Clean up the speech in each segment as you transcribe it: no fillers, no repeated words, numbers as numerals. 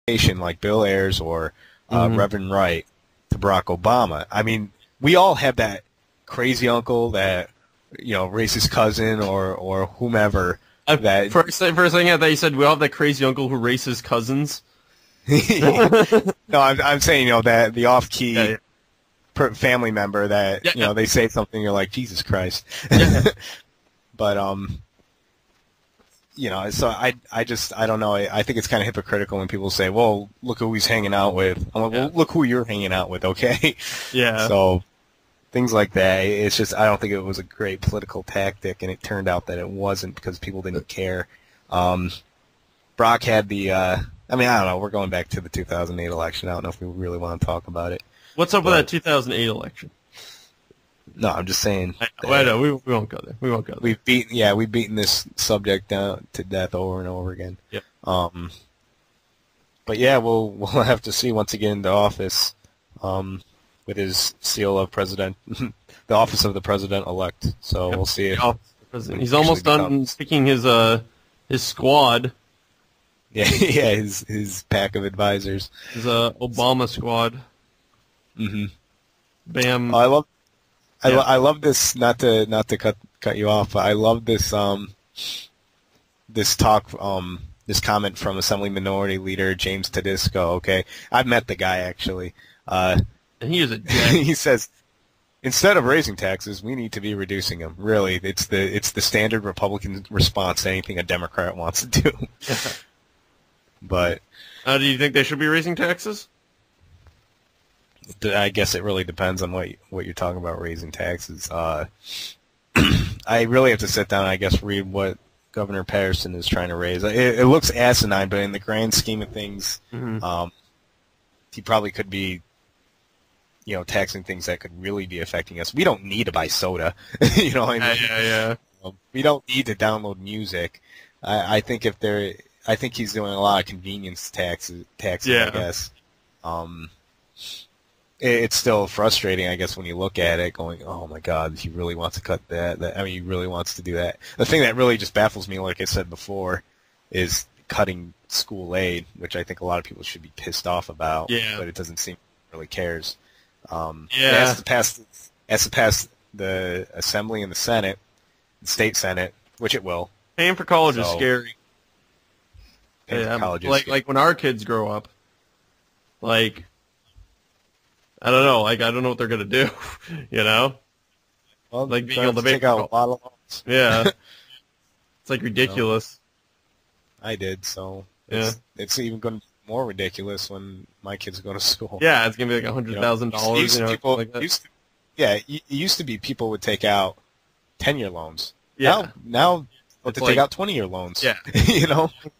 like Bill Ayers or Reverend Wright to Barack Obama. I mean, we all have that crazy uncle, that racist cousin or whomever. That for a second, I thought you said we all have that crazy uncle who races cousins. No, I'm saying that the off-key family member that they say something, you're like, Jesus Christ. But so I don't know. I think it's kind of hypocritical when people say, well, look who he's hanging out with. I'm like, well, look who you're hanging out with, okay? Yeah. So things like that. It's just, I don't think it was a great political tactic, and it turned out that it wasn't because people didn't care. Brock had the, I don't know. We're going back to the 2008 election. I don't know if we really want to talk about it. What's up with that 2008 election? No, I'm just saying. I know, we won't go there. We won't go there. We've beaten this subject down to death over and over again. Yep. But yeah, we'll have to see once he gets into office, with his seal of president, the office of the president-elect. So we'll see if he's almost done picking his squad. Yeah, his pack of advisors. His Obama squad. Mm-hmm. Bam. I love this. Not to cut you off, but I love this this talk, this comment from Assembly Minority Leader James Tedisco. Okay, I've met the guy actually. And he is a he says, instead of raising taxes, we need to be reducing them. Really, it's the standard Republican response to anything a Democrat wants to do. But do you think they should be raising taxes? I guess it really depends on what you're talking about, raising taxes. I really have to sit down and I guess read what Governor Patterson is trying to raise. It looks asinine, but in the grand scheme of things, he probably could be, taxing things that could really be affecting us. We don't need to buy soda. You know what I mean? Yeah. We don't need to download music. I think he's doing a lot of convenience taxes. I guess. It's still frustrating, I guess, when you look at it, going, "Oh my God, he really wants to cut that. He really wants to do that." The thing that really just baffles me, like I said before, is cutting school aid, which I think a lot of people should be pissed off about. Yeah. But it doesn't seem he really cares. It has to pass the Assembly and the Senate, the state Senate, which it will. Paying for college is scary. Paying for college is like scary. when our kids grow up, like. I don't know. Like, I don't know what they're gonna do. Well, like being able to take out a lot of loans. Yeah, it's like ridiculous. I did, so yeah. It's even going to be more ridiculous when my kids go to school. Yeah, it's gonna be like $100,000. It used to be people would take out 10-year loans. Yeah. Now to take out 20-year loans. Yeah.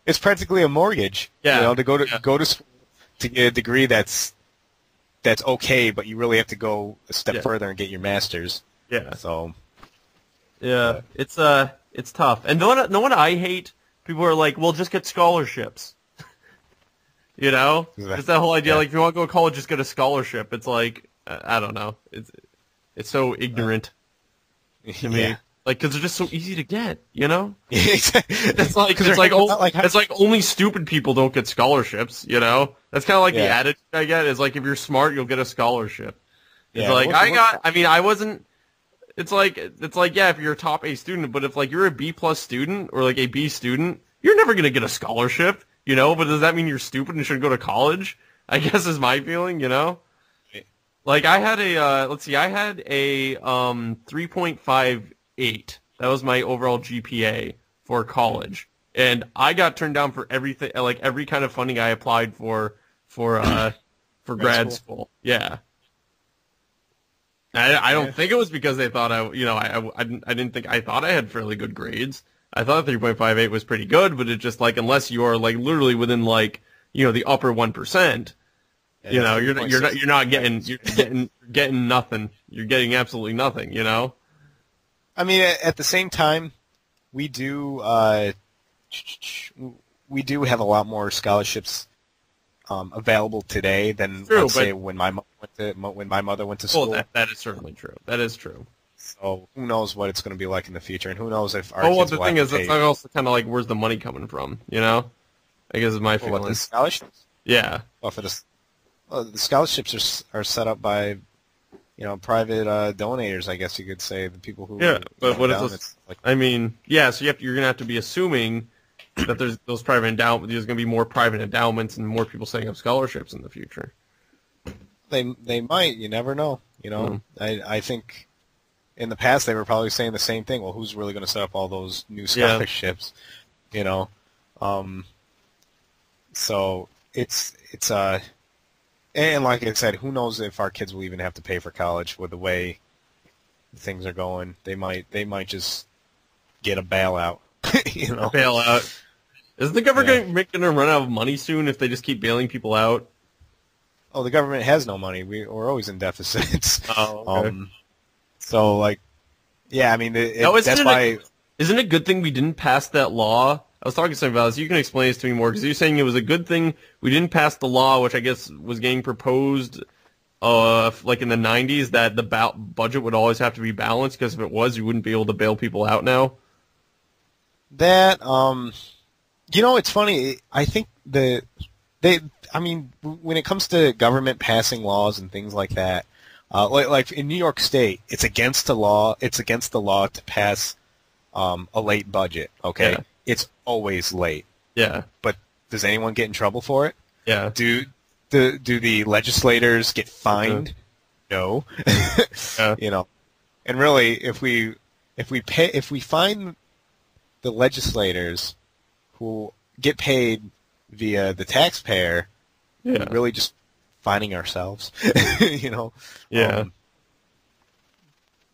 It's practically a mortgage. Yeah. To go to school to get a degree that's okay, but you really have to go a step further and get your master's. Yeah. So. Yeah, it's tough. And no one I hate. People are like, well, just get scholarships. Just that whole idea. Like, if you want to go to college, just get a scholarship. It's like, I don't know. It's so ignorant to me. Like, because they're just so easy to get. It's like only stupid people don't get scholarships. That's kind of like the attitude I get is like, if you're smart, you'll get a scholarship. It's like I wasn't. It's like if you're a top A student, but if like you're a B+ student or like a B student, you're never gonna get a scholarship. But does that mean you're stupid and shouldn't go to college? I guess is my feeling. Like I had a 3.58. That was my overall GPA for college, and I got turned down for everything, like every kind of funding I applied for grad school. Yeah. I don't think it was because they thought I didn't think I thought I had fairly good grades. I thought 3.58 was pretty good, but it's just like unless you are like literally within like the upper 1%, you're not getting nothing. You're getting absolutely nothing. I mean, at the same time, we do have a lot more scholarships available today than let's say when my mother went to school. Well, that is certainly true. That is true. So who knows what it's going to be like in the future, and who knows if our kids the thing is, that's also kind of like where's the money coming from? I guess is my feeling. What, the scholarships? Yeah. Well, the scholarships are set up by, private donators, I guess you could say, the people who. Yeah, but what down, is this? I mean, yeah. So you're gonna have to be assuming that there's those private endowments. There's gonna be more private endowments and more people setting up scholarships in the future. They might. You never know. I think in the past they were probably saying the same thing. Well, who's really going to set up all those new scholarships? So it's and like I said, who knows if our kids will even have to pay for college with the way things are going. They might just get a bailout. Bailout. Isn't the government going to run out of money soon if they just keep bailing people out? Oh, the government has no money. We're always in deficits. Oh, okay. So I mean, that's why. Isn't it a good thing we didn't pass that law? I was talking to somebody about this. You can explain this to me more, because you're saying it was a good thing we didn't pass the law, which I guess was getting proposed, like in the 90s, that the budget would always have to be balanced, because if it was, you wouldn't be able to bail people out now. That, it's funny. I think when it comes to government passing laws and things like that, like in New York State, it's against the law to pass a late budget. Okay, yeah. It's always late. Yeah, but does anyone get in trouble for it? Yeah. Do the legislators get fined? No. Yeah. And really, if we find the legislators who get paid via the taxpayer, we're really just finding ourselves. Yeah.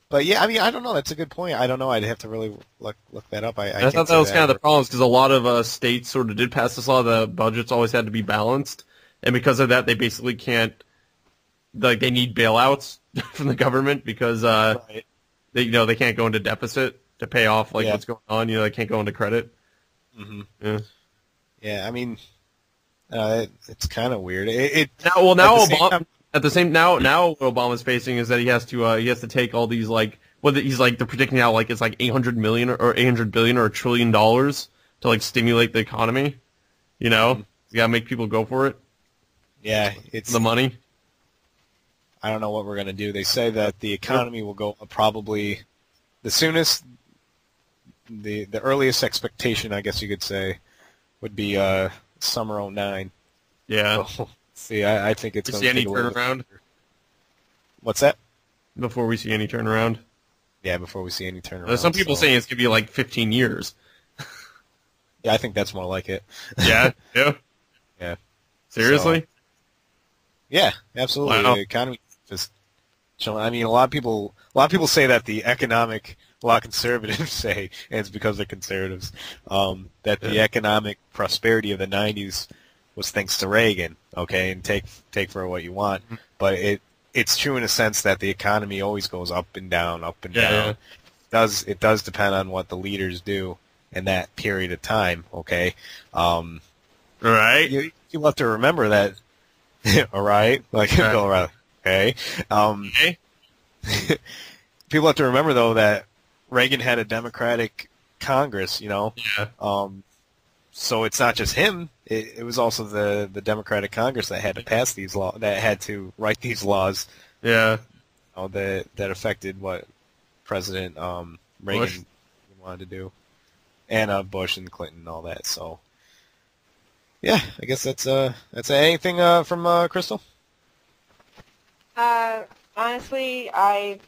But yeah, I mean, I don't know. That's a good point. I don't know. I'd have to really look that up. I thought that was kind of the problem, because a lot of states sort of did pass this law. The budgets always had to be balanced, and because of that, they basically can't. They need bailouts from the government, because right. they can't go into deficit to pay off what's going on. They can't go into credit. Mm-hmm. Yeah. Yeah, I mean, it's kind of weird. At the same now what Obama's facing is that he has to take all these they're predicting now it's like $800 million or $800 billion or $1 trillion to stimulate the economy. You gotta make people go for it. Yeah, it's the money. I don't know what we're gonna do. They say that the economy will go up probably the soonest. The earliest expectation, I guess you could say, would be summer 2009. Yeah. So, see, I think it's going to see any turnaround. What's that? Before we see any turnaround. Yeah, before we see any turnaround. There's some people saying it's going to be 15 years. Yeah, I think that's more like it. Yeah. Yeah. Yeah. Seriously? So, yeah, absolutely. Wow. The economy just showing. I mean, a lot of people say that a lot of conservatives say, and it's because they're conservatives, that the economic prosperity of the 90s was thanks to Reagan. Okay, and take for what you want, but it's true in a sense that the economy always goes up and down, up and down. It does depend on what the leaders do in that period of time. Okay, right. You have to remember that. All right, all right. Okay. Okay. People have to remember though that Reagan had a Democratic Congress, Yeah. So it's not just him. It was also the Democratic Congress that had to pass these laws, that had to write these laws. Yeah. That affected what President Reagan wanted to do, and Bush and Clinton and all that. So, yeah, I guess that's anything from Crystal. Honestly, I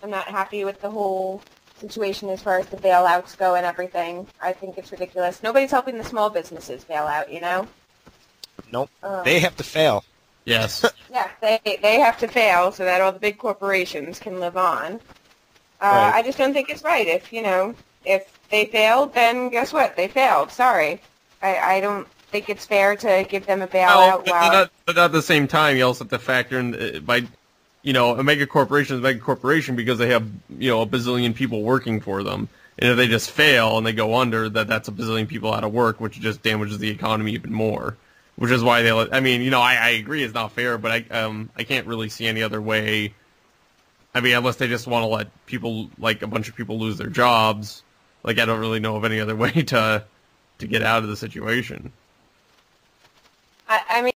am not happy with the whole situation as far as the bailouts go and everything. I think it's ridiculous. Nobody's helping the small businesses bail out, Nope. They have to fail. Yes. Yeah, they have to fail so that all the big corporations can live on. Right. I just don't think it's right. If they failed, then guess what? They failed. Sorry. I don't think it's fair to give them a bailout. But at the same time, you also have to factor in a mega corporation is a mega corporation because they have, a bazillion people working for them. And if they just fail and they go under, that's a bazillion people out of work, which just damages the economy even more. Which is why I agree it's not fair, but I can't really see any other way. I mean, unless they just want to let people, a bunch of people lose their jobs. I don't really know of any other way to get out of the situation. I mean,